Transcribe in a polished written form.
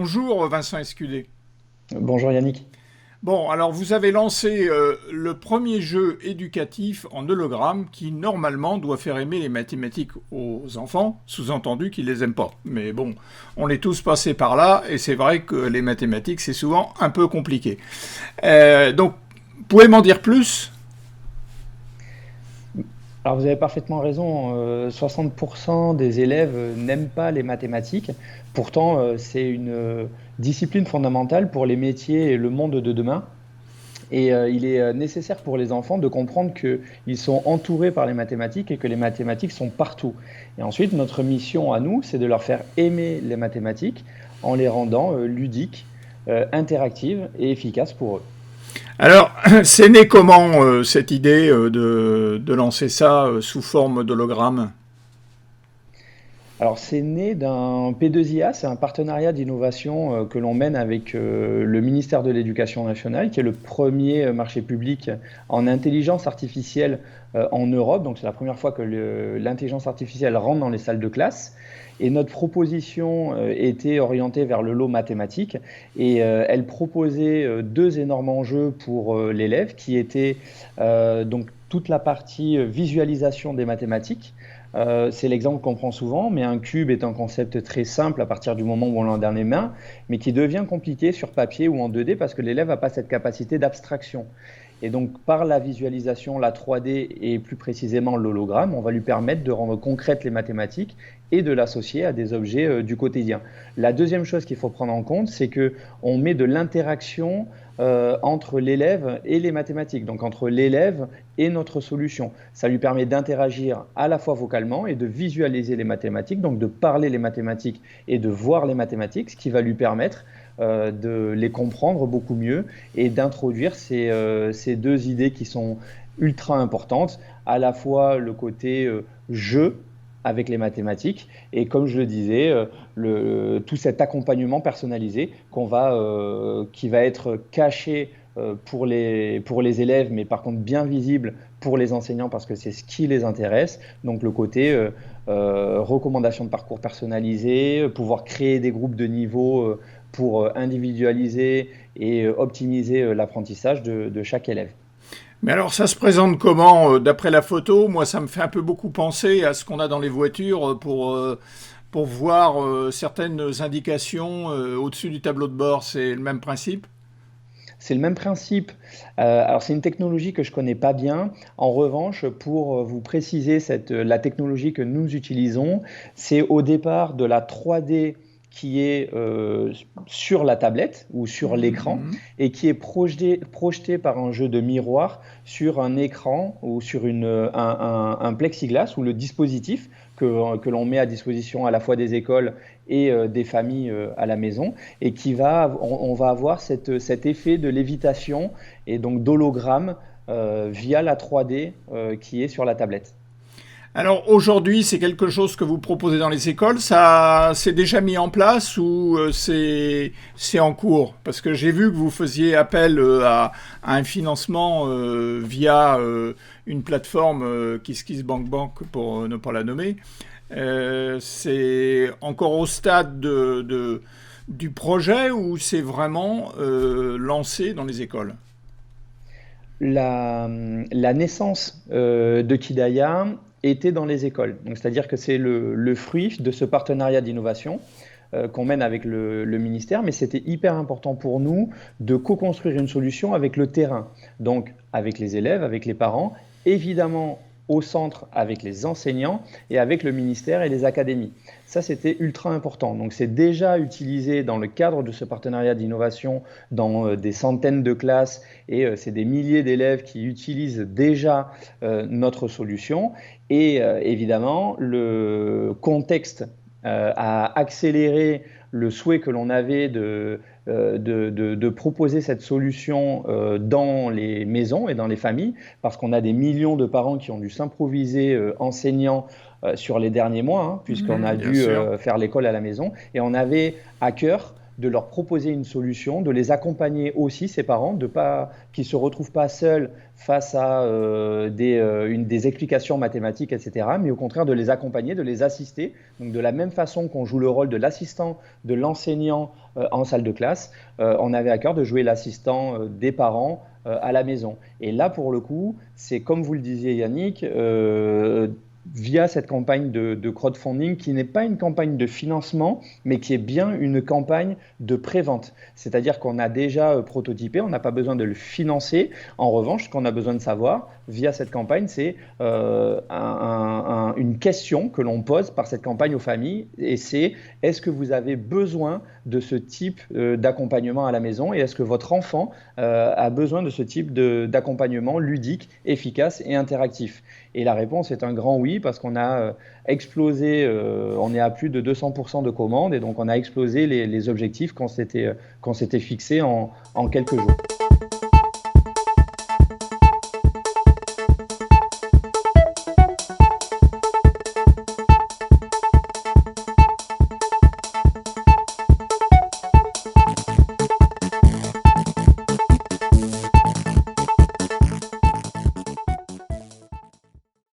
Bonjour Vincent Escudé. Bonjour Yannick. Bon, alors vous avez lancé le premier jeu éducatif en hologramme qui normalement doit faire aimer les mathématiques aux enfants, sous-entendu qu'ils les aiment pas. Mais bon, on est tous passés par là et c'est vrai que les mathématiques c'est souvent un peu compliqué. Donc, pouvez m'en dire plus? Alors vous avez parfaitement raison, 60% des élèves n'aiment pas les mathématiques. Pourtant, c'est une discipline fondamentale pour les métiers et le monde de demain. Et il est nécessaire pour les enfants de comprendre qu'ils sont entourés par les mathématiques et que les mathématiques sont partout. Et ensuite, notre mission à nous, c'est de leur faire aimer les mathématiques en les rendant ludiques, interactives et efficaces pour eux. Alors, c'est né comment cette idée de lancer ça sous forme d'hologramme? Alors, c'est né d'un P2IA, c'est un partenariat d'innovation que l'on mène avec le ministère de l'Éducation nationale, qui est le premier marché public en intelligence artificielle en Europe. Donc, c'est la première fois que l'intelligence artificielle rentre dans les salles de classe. Et notre proposition était orientée vers le lot mathématique et elle proposait deux énormes enjeux pour l'élève qui étaient donc toute la partie visualisation des mathématiques. C'est l'exemple qu'on prend souvent, mais un cube est un concept très simple à partir du moment où on l'a dans les mains, mais qui devient compliqué sur papier ou en 2D parce que l'élève n'a pas cette capacité d'abstraction. Et donc, par la visualisation, la 3D et plus précisément l'hologramme, on va lui permettre de rendre concrètes les mathématiques et de l'associer à des objets du quotidien. La deuxième chose qu'il faut prendre en compte, c'est qu'on met de l'interaction entre l'élève et les mathématiques, donc entre l'élève et notre solution. Ça lui permet d'interagir à la fois vocalement et de visualiser les mathématiques, donc de parler les mathématiques et de voir les mathématiques, ce qui va lui permettre de les comprendre beaucoup mieux et d'introduire ces deux idées qui sont ultra importantes, à la fois le côté jeu avec les mathématiques et comme je le disais, tout cet accompagnement personnalisé qui va être caché pour les élèves, mais par contre bien visible pour les enseignants parce que c'est ce qui les intéresse. Donc le côté recommandation de parcours personnalisé, pouvoir créer des groupes de niveau pour individualiser et optimiser l'apprentissage de chaque élève. Mais alors, ça se présente comment d'après la photo? Moi, ça me fait un peu beaucoup penser à ce qu'on a dans les voitures pour voir certaines indications au-dessus du tableau de bord. C'est le même principe? C'est le même principe. Alors c'est une technologie que je connais pas bien. En revanche, pour vous préciser la technologie que nous utilisons, c'est au départ de la 3D qui est sur la tablette ou sur l'écran Mhm. et qui est projeté par un jeu de miroir sur un écran ou sur un plexiglas ou le dispositif que l'on met à disposition à la fois des écoles et des familles à la maison et on va avoir cet effet de lévitation et donc d'hologramme via la 3D qui est sur la tablette. Alors aujourd'hui, c'est quelque chose que vous proposez dans les écoles. Ça, c'est déjà mis en place ou c'est en cours? Parce que j'ai vu que vous faisiez appel à un financement via une plateforme KissKissBankBank pour ne pas la nommer. C'est encore au stade du projet ou c'est vraiment lancé dans les écoles? La, la naissance de Kidaya était dans les écoles. Donc, c'est-à-dire que c'est le fruit de ce partenariat d'innovation qu'on mène avec le ministère, mais c'était hyper important pour nous de co-construire une solution avec le terrain, donc avec les élèves, avec les parents, évidemment au centre avec les enseignants et avec le ministère et les académies. Ça, c'était ultra important. Donc, c'est déjà utilisé dans le cadre de ce partenariat d'innovation dans des centaines de classes et c'est des milliers d'élèves qui utilisent déjà notre solution. Et évidemment, le contexte a accéléré le souhait que l'on avait de proposer cette solution dans les maisons et dans les familles, parce qu'on a des millions de parents qui ont dû s'improviser enseignants sur les derniers mois, hein, puisqu'on Mhm, a bien dû sûr. faire l'école à la maison, et on avait à cœur de leur proposer une solution, de les accompagner aussi, ces parents, qu'ils ne se retrouvent pas seuls face à des explications mathématiques, etc., mais au contraire de les accompagner, de les assister. Donc de la même façon qu'on joue le rôle de l'assistant, de l'enseignant en salle de classe, on avait à cœur de jouer l'assistant des parents à la maison. Et là, pour le coup, c'est comme vous le disiez Yannick, via cette campagne de crowdfunding qui n'est pas une campagne de financement, mais qui est bien une campagne de prévente. C'est-à-dire qu'on a déjà prototypé, on n'a pas besoin de le financer. En revanche, ce qu'on a besoin de savoir via cette campagne, c'est une question que l'on pose par cette campagne aux familles, et c'est: est-ce que vous avez besoin de ce type d'accompagnement à la maison, et est-ce que votre enfant a besoin de ce type d'accompagnement ludique, efficace et interactif? Et la réponse est un grand oui, parce qu'on a explosé, on est à plus de 200% de commandes, et donc on a explosé les objectifs qu'on s'était fixés en quelques jours.